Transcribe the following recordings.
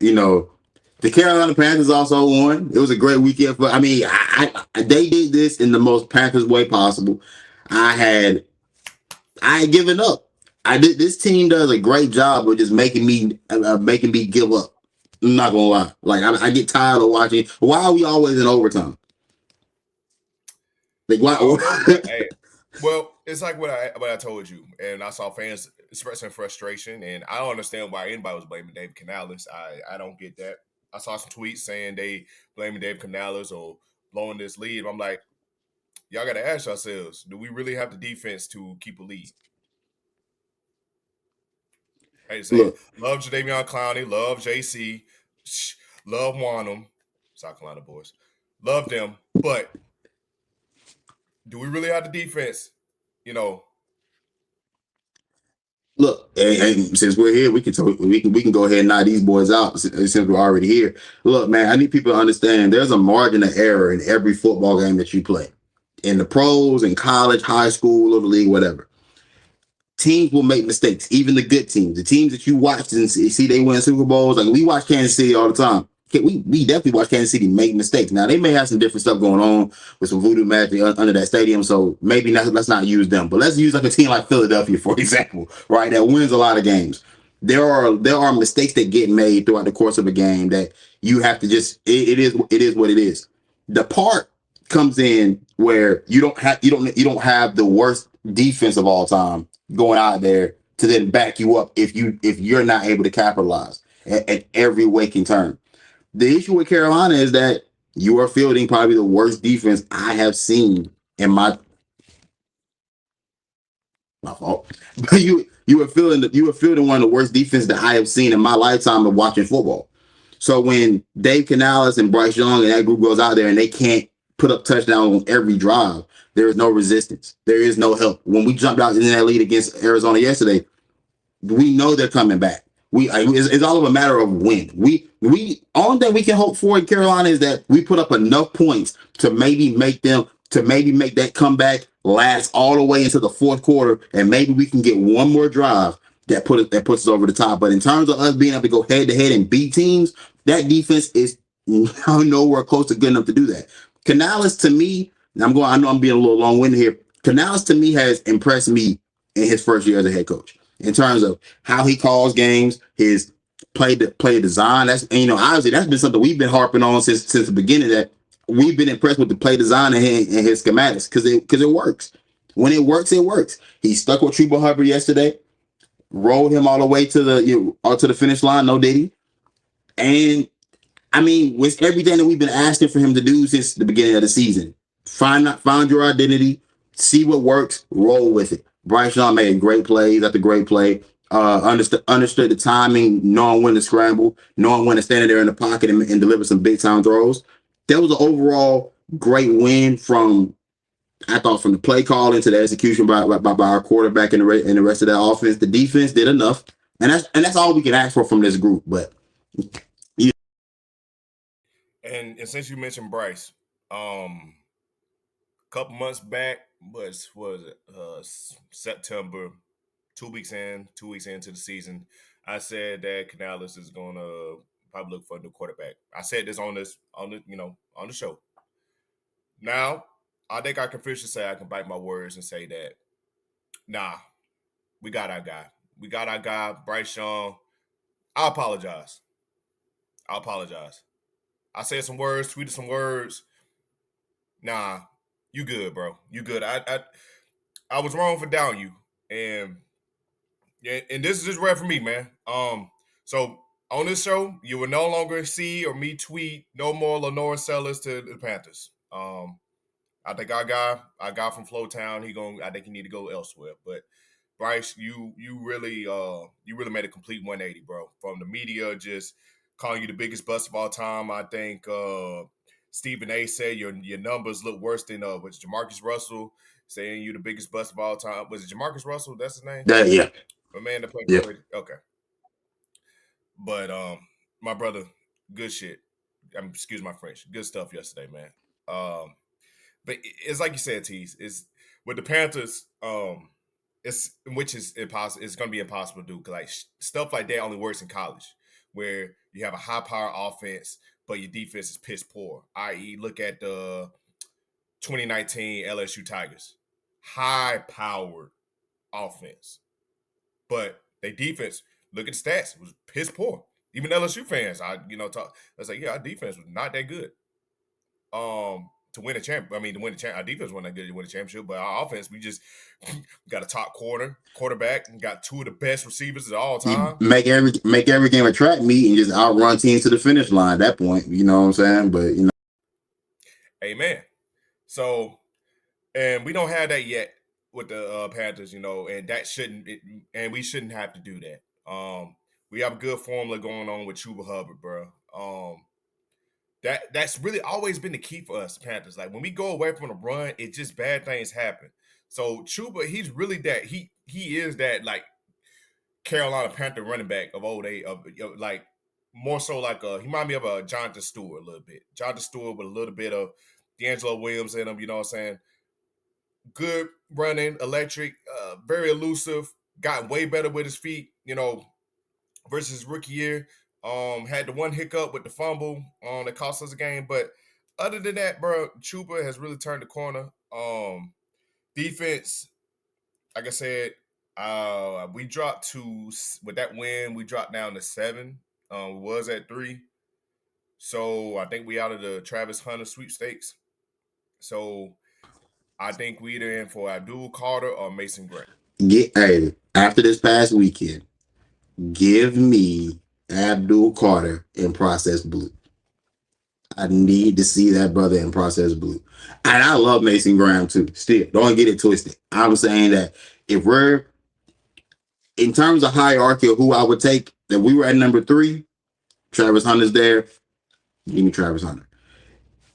you know, the Carolina Panthers also won. It was a great weekend for. I mean, they did this in the most Panthers way possible. I had I had given up. I did. This team does a great job of just making me give up. I'm not gonna lie. Like I get tired of watching. Why are we always in overtime? Like why? I don't know, man. Hey, well, it's like what I told you, and I saw fans expressing frustration, and I don't understand why anybody was blaming Dave Canales. I don't get that. I saw some tweets saying they blaming Dave Canales or blowing this lead. I'm like, y'all got to ask yourselves: do we really have the defense to keep a lead? Hey, say Look, love Jadavion Clowney, love JC, love Wanham, South Carolina boys, love them, but do we really have the defense? You know, look, and since we're here, we can go ahead and knock these boys out since we're already here. Look, man, I need people to understand there's a margin of error in every football game that you play, in the pros, in college, high school, little league, whatever. Teams will make mistakes, even the good teams, the teams that you watch and see they win Super Bowls. Like we watch Kansas City all the time. We definitely watch Kansas City make mistakes. Now they may have some different stuff going on with some voodoo magic under that stadium, so maybe let's not use them. But let's use like a team like Philadelphia, for example, right? That wins a lot of games. There are mistakes that get made throughout the course of a game that you have to just it is what it is. The part comes in where you don't have the worst defense of all time going out there to then back you up if you're not able to capitalize at every waking turn. The issue with Carolina is that you are fielding probably the worst defense I have seen in my fault. But you were fielding one of the worst defenses that I have seen in my lifetime of watching football. So when Dave Canales and Bryce Young and that group goes out there and they can't put up touchdowns on every drive, there is no resistance. There is no help. When we jumped out in that lead against Arizona yesterday, we know they're coming back. It's all of a matter of when. We only thing we can hope for in Carolina is that we put up enough points to maybe make that comeback last all the way into the fourth quarter, and maybe we can get one more drive that puts us over the top. But in terms of us being able to go head to head and beat teams, that defense is nowhere close to good enough to do that. Canales to me, and I know I'm being a little long winded here. Canales to me has impressed me in his first year as a head coach in terms of how he calls games, his play design. Obviously that's been something we've been harping on since the beginning. That we've been impressed with the play design and his schematics because it works. When it works, it works. He stuck with Trebo Hubbard yesterday, rolled him all the way to the finish line. No diddy, and I mean, with everything that we've been asking for him to do since the beginning of the season, find your identity, see what works, roll with it. Bryce Young made great plays after great play. Understood the timing, knowing when to scramble, knowing when to stand there in the pocket and deliver some big time throws. That was an overall great win from the play call into the execution by our quarterback and the rest of that offense. The defense did enough, and that's all we can ask for from this group. But and since you mentioned Bryce, a couple months back was it September, 2 weeks in, 2 weeks into the season, I said that Canales is going to probably look for a new quarterback. I said this on the show. Now, I think I can officially say I can bite my words and say that nah, we got our guy. We got our guy, Bryce Young. I apologize. I apologize. I said some words, tweeted some words. Nah, you good, bro. You good. I was wrong for doubting you, and yeah, and this is just rare for me, man. So on this show, you will no longer see or me tweet no more Lenore Sellers to the Panthers. I think our guy from Flowtown, I think he need to go elsewhere. But Bryce, you really made a complete 180, bro. From the media just calling you the biggest bust of all time. I think Stephen A said your numbers look worse than was Jamarcus Russell saying you the biggest bust of all time. Was it Jamarcus Russell? That's his name. yeah, A man that played yeah. for Okay, but my brother, good shit. Excuse my French. Good stuff yesterday, man. But it's like you said, Tease. It's with the Panthers. Which is impossible. It's going to be impossible to do because stuff like that only works in college, where You have a high power offense, but your defense is piss poor. I.e., look at the 2019 LSU Tigers. High powered offense. But they defense, look at the stats, it was piss poor. Even LSU fans, I was like, yeah, our defense was not that good. To win a champ, I mean, to win a champ, our defense wasn't that good to win a championship, but our offense, we just got a top quarterback, and got two of the best receivers of all You time. make every game a track meet and just outrun teams to the finish line at that point. You know what I'm saying? But Amen. So, and we don't have that yet with the Panthers, and and we shouldn't have to do that. We have a good formula going on with Chuba Hubbard, bro. That's really always been the key for us Panthers. Like when we go away from the run, it just bad things happen. So Chuba, he's really that he is that like Carolina Panther running back of old age of like more so like he remind me of a Jonathan Stewart a little bit. Jonathan Stewart with a little bit of D'Angelo Williams in him, you know what I'm saying? Good running, electric, very elusive, gotten way better with his feet, versus his rookie year. Had the one hiccup with the fumble that cost us a game, but other than that, bro, Chuba has really turned the corner. Defense, like I said, we dropped to with that win, we dropped down to 7. We was at 3, so I think we out of the Travis Hunter sweepstakes. So I think we either in for Abdul Carter or Mason Graham. after this past weekend, give me Abdul Carter in process blue. I need to see that brother in process blue. And I love Mason Graham too. Still, don't get it twisted. I'm saying that if we're in terms of hierarchy of who I would take, that we were at number 3, Travis Hunter's there. Give me Travis Hunter.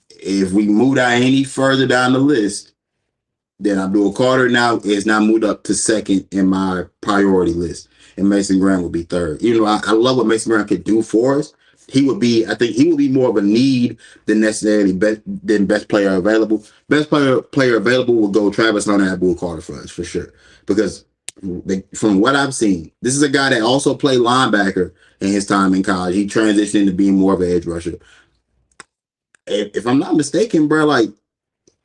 If we move out any further down the list, then Abdul Carter now is now moved up to second in my priority list, and Mason Graham will be third. I love what Mason Graham could do for us. I think he would be more of a need than necessarily best player available. Best player available will go Travis Hunter and Abdul Carter for us for sure, because from what I've seen, this is a guy that also played linebacker in his time in college. He transitioned into being more of an edge rusher. If I'm not mistaken, bro, like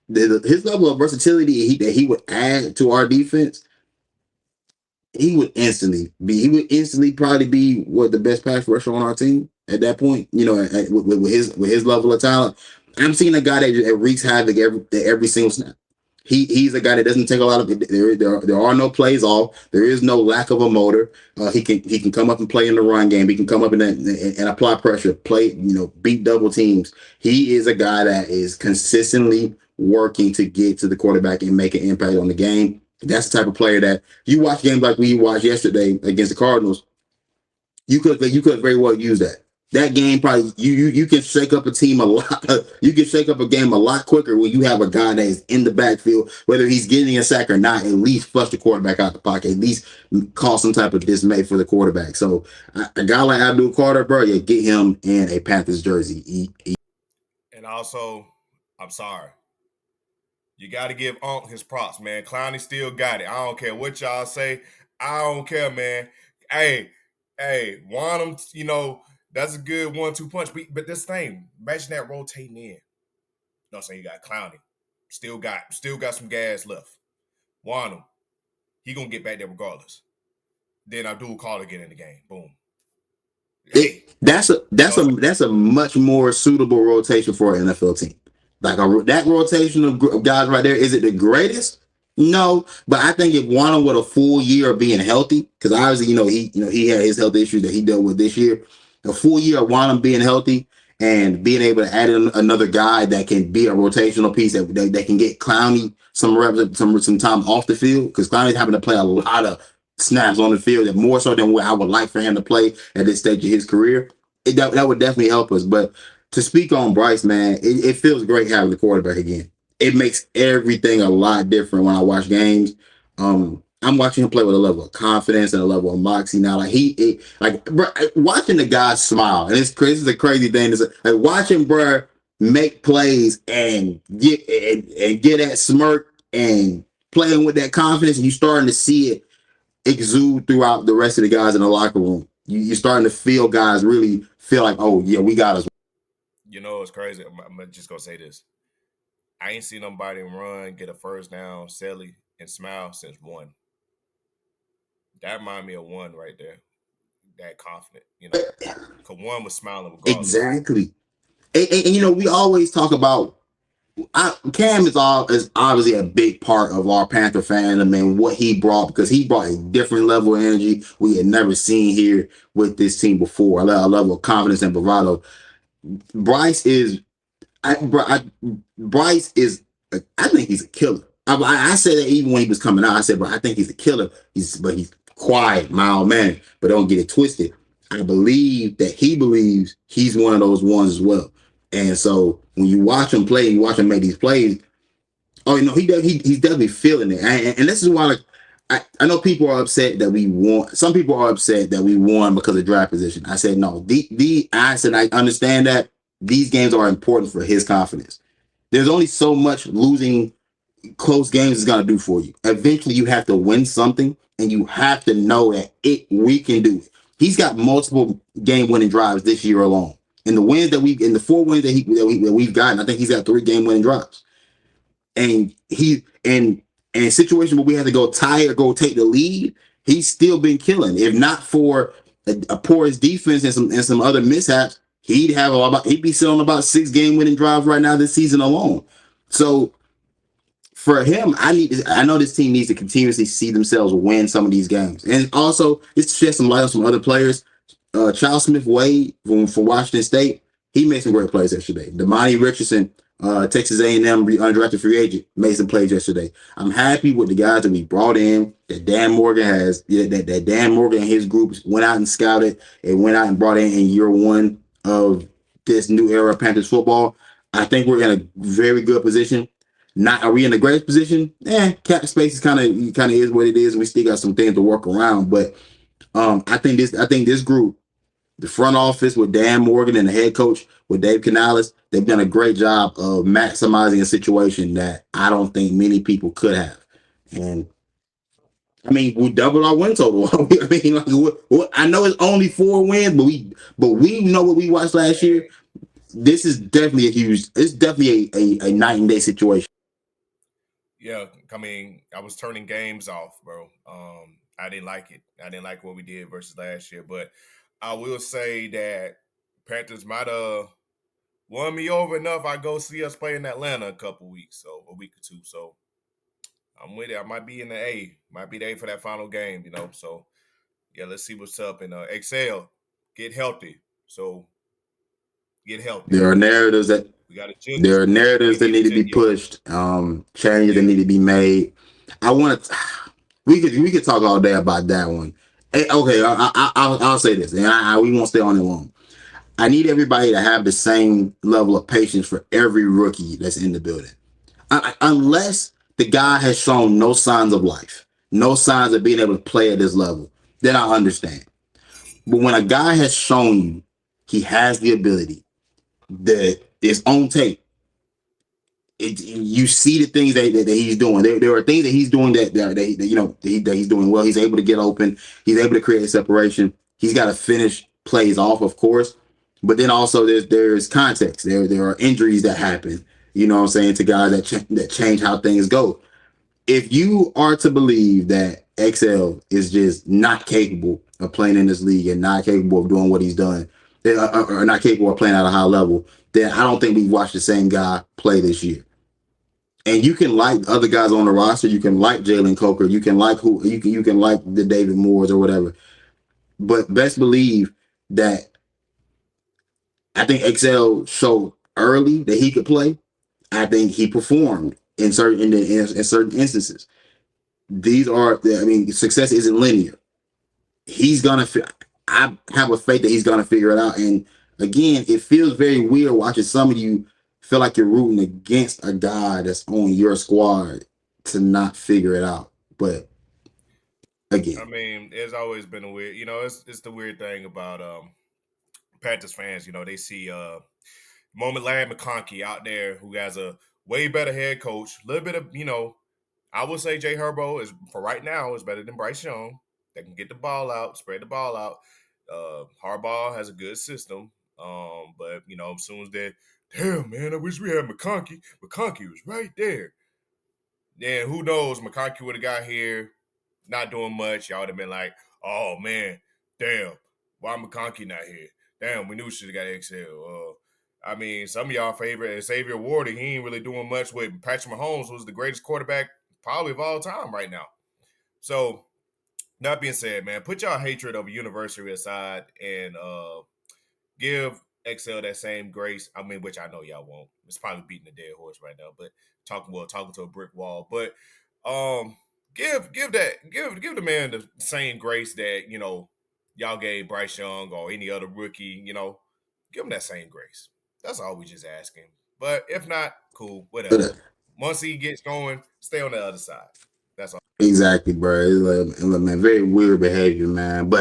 his level of versatility that he would add to our defense, he would instantly probably be what the best pass rusher on our team at that point. With his level of talent, I'm seeing a guy that wreaks havoc every single snap. He's a guy that doesn't take a lot of there are no plays off. There is no lack of a motor. He can come up and play in the run game. He can come up and apply pressure, play, beat double teams. He is a guy that is consistently working to get to the quarterback and make an impact on the game. That's the type of player that you watch games like we watched yesterday against the Cardinals. You could very well use that. That game probably you can shake up a team a lot. You can shake up a game a lot quicker when you have a guy that is in the backfield, whether he's getting a sack or not. At least flush the quarterback out the pocket. At least cause some type of dismay for the quarterback. So a guy like Abdul Carter, bro, yeah, get him in a Panthers jersey. And also, I'm sorry. You got to give Unc his props, man. Clowney still got it. I don't care what y'all say. I don't care, man. Want him, that's a good 1-2 punch. But this thing, imagine that rotating in. You know what I'm saying? You got Clowney. Still got some gas left. Want him. He going to get back there regardless. Then Abdul Carter get in the game. Boom. Hey. That's a much more suitable rotation for an NFL team. Like that rotation of guys right there, is it the greatest? No, but I think if one with a full year of being healthy, because obviously he had his health issues that he dealt with this year, a full year of one being healthy and being able to add in another guy that can be a rotational piece that can get Clowney some reps, some time off the field, because Clowney's having to play a lot of snaps on the field, and more so than what I would like for him to play at this stage of his career. That would definitely help us, but to speak on Bryce, man, it feels great having the quarterback again. It makes everything a lot different when I watch games. I'm watching him play with a level of confidence and a level of moxie now. Bro, watching the guy smile, and this is a crazy thing. Like watching bro make plays and get that smirk and playing with that confidence, and you starting to see it exude throughout the rest of the guys in the locker room. You're starting to feel guys really feel like, oh yeah, we got us. You know, it's crazy. I'm just gonna say this. I ain't seen nobody run, get a first down, Sally, and smile since one. That remind me of one right there. That confident, you know. Cause one was smiling regardless. Exactly. We always talk about Cam is obviously a big part of our Panther fandom and what he brought because he brought a different level of energy we had never seen here with this team before. A level of confidence and bravado. Bryce is Bryce is I think he's a killer. I said that even when he was coming out. I said, but I think he's a killer. He's quiet, mild man. But don't get it twisted. I believe that he believes he's one of those ones as well. And so when you watch him play, you watch him make these plays. Oh, he's definitely feeling it. And this is why, like, I know people are upset that we won. Some people are upset that we won because of draft position. I said no. I said I understand that these games are important for his confidence. There's only so much losing close games is gonna do for you. Eventually, you have to win something, and you have to know that we can do it. He's got multiple game winning drives this year alone. In the 4 wins that we've gotten, I think he's got 3 game winning drives. And he and situation where we had to go tie or go take the lead, he's still been killing. If not for a porous defense and some other mishaps, he'd be sitting on about 6 game winning drives right now this season alone. So for him, I know this team needs to continuously see themselves win some of these games, and also just to shed some light on some other players. Charles Smith Wade from Washington State, he made some great plays yesterday. Damani Richardson, Texas A&M undrafted free agent, made some plays yesterday. I'm happy with the guys that we brought in. That Dan Morgan has that Dan Morgan and his group went out and scouted and went out and brought in year one of this new era of Panthers football. I think we're in a very good position. Not are we in the greatest position? Cap space is kind of is what it is. We still got some things to work around, but I think this group, the front office with Dan Morgan and the head coach with Dave Canales, they've done a great job of maximizing a situation that I don't think many people could have. And I mean, we doubled our win total. I mean, I know it's only 4 wins, but we know what we watched last year. This is definitely it's definitely a night and day situation. Yeah, I mean, I was turning games off, bro. I didn't like it. I didn't like what we did versus last year. But I will say that Panthers might have won me over enough. I go see us play in Atlanta a week or two. So I'm with it. I might be in the A, might be the A for that final game. So yeah, let's see what's up and excel, get healthy. So get healthy. There are narratives that We got a jig. There are narratives We that need need to to, be yeah, pushed, changes that yeah, need to be made. I want to. We could talk all day about that one. Okay, I'll say this, and we won't stay on it long. I need everybody to have the same level of patience for every rookie that's in the building, unless the guy has shown no signs of life, no signs of being able to play at this level. Then I understand. But when a guy has shown you he has the ability, that it's on tape, you see the things that he's doing. There are things that he's doing that he's doing well. He's able to get open. He's able to create a separation. He's got to finish plays off, of course, but then also there's context. There are injuries that happen. You know what I'm saying, to guys that change how things go. If you are to believe that XL is just not capable of playing in this league and not capable of doing what he's done, or not capable of playing at a high level, then I don't think we've watched the same guy play this year. And you can like other guys on the roster. You can like Jalen Coker. You can like you can like the David Moores or whatever. But best believe that I think XL showed early that he could play. I think he performed in certain instances. I mean, success isn't linear. He's gonna. I have a faith that he's gonna figure it out. And again, it feels very weird watching some of you feel like you're rooting against a guy that's on your squad to not figure it out. But I again, mean, it's always been a weird. It's the weird thing about Panthers fans. They see Moment Larry McConkey out there who has a way better head coach. A little bit of I would say Jay Herbo is for right now is better than Bryce Young. They can get the ball out, spread the ball out. Harbaugh has a good system, but as soon as that, damn man, I wish we had McConkey. McConkey was right there. Then who knows? McConkey would have got here, not doing much. Y'all would have been like, oh man, damn, why McConkey not here? Damn, we knew we should have got XL. I mean, some of y'all favorite Xavier Ward, he ain't really doing much with Patrick Mahomes, who's the greatest quarterback probably of all time right now. So, that being said, man, put y'all hatred of a university aside and give XL that same grace. I mean, which I know y'all won't. It's probably beating a dead horse right now, but talking to a brick wall. But give the man the same grace that y'all gave Bryce Young or any other rookie. Give him that same grace. That's all we just asking. But if not, cool, But, whatever. Once he gets going, stay on the other side. That's all. exactly, bro. It's like, man, very weird behavior, man. But